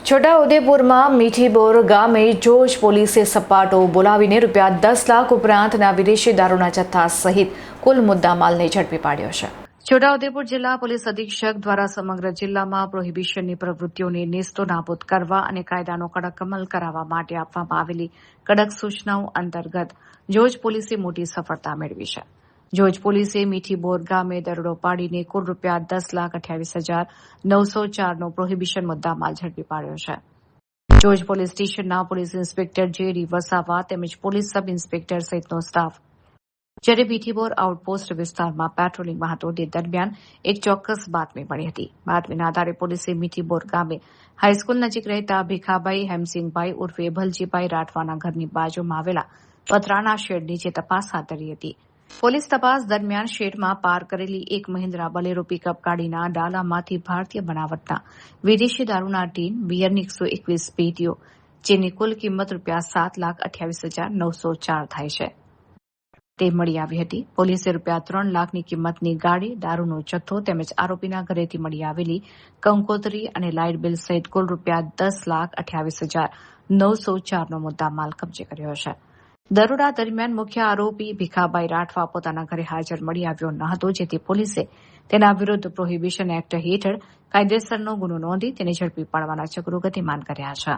છોટાઉદેપુરમાં મીઠીબોર ગામે જોજ પોલીસે સપાટો બોલાવીને ₹10 લાખ ઉપરાંતના વિદેશી દારૂના જથ્થા સહિત કુલ મુદ્દામાલને ઝડપી પાડ્યો છે. છોટાઉદેપુર જિલ્લા પોલીસ અધિક્ષક દ્વારા સમગ્ર જિલ્લામાં પ્રોહિબિશનની પ્રવૃત્તિઓને નેસ્તો નાબૂદ કરવા અને કાયદાનો કડક અમલ કરાવવા માટે આપવામાં આવેલી કડક સૂચનાઓ અંતર્ગત જોજ પોલીસે મોટી સફળતા મેળવી છે. જોજ પોલીસે મીઠીબોર ગામે દરોડો પાડીને કુલ ₹10,28,904નો પ્રોહિબિશન મુદ્દામાલ ઝડપી પાડ્યો છે. જોજ પોલીસ સ્ટેશનના પોલીસ ઇન્સ્પેક્ટર જે.ડી. વસાવા તેમજ પોલીસ સબ ઇન્સ્પેક્ટર સહિતનો સ્ટાફ જ્યારે મીઠીબોર આઉટપોસ્ટ વિસ્તારમાં પેટ્રોલિંગમાં હતો તે દરમિયાન એક ચોક્કસ બાતમી મળી હતી. બાતમીના આધારે પોલીસે મીઠીબોર ગામે હાઈસ્કૂલ નજીક રહેતા ભીખાભાઈ હેમસિંગભાઈ ઉર્ફે ભલજીભાઈ રાઠવાના ઘરની બાજુમાં આવેલા પતરાના શેડ નીચે તપાસ હાથ ધરી હતી. પોલીસ તપાસ દરમિયાન શેડમાં પાર્ક કરેલી એક મહિન્દ્રા બલેરો પિકઅપ ગાડીના ડાલામાંથી ભારતીય બનાવટના વિદેશી દારૂના ટીન બિયરની 121 પેટીઓ જેની કુલ કિંમત ₹7,28,904 થાય છે તે મળી આવી હતી. પોલીસે ₹3 લાખની કિંમતની ગાડી, દારૂનો જથ્થો તેમજ આરોપીના ઘરેથી મળી આવેલી કંકોત્રી અને લાઇટ બિલ સહિત કુલ ₹10,28,904નો મુદ્દામાલ કબજે કર્યો છે. દરોડા દરમિયાન મુખ્ય આરોપી ભીખાભાઈ રાઠવા પોતાના ઘરે હાજર મળી આવ્યો ન હતો, જેથી પોલીસે તેના વિરુદ્ધ પ્રોહિબિશન એક્ટ હેઠળ કાયદેસરનો ગુનો નોંધી તેને ઝડપી પાડવાના ચક્રો ગતિમાન કર્યા છે.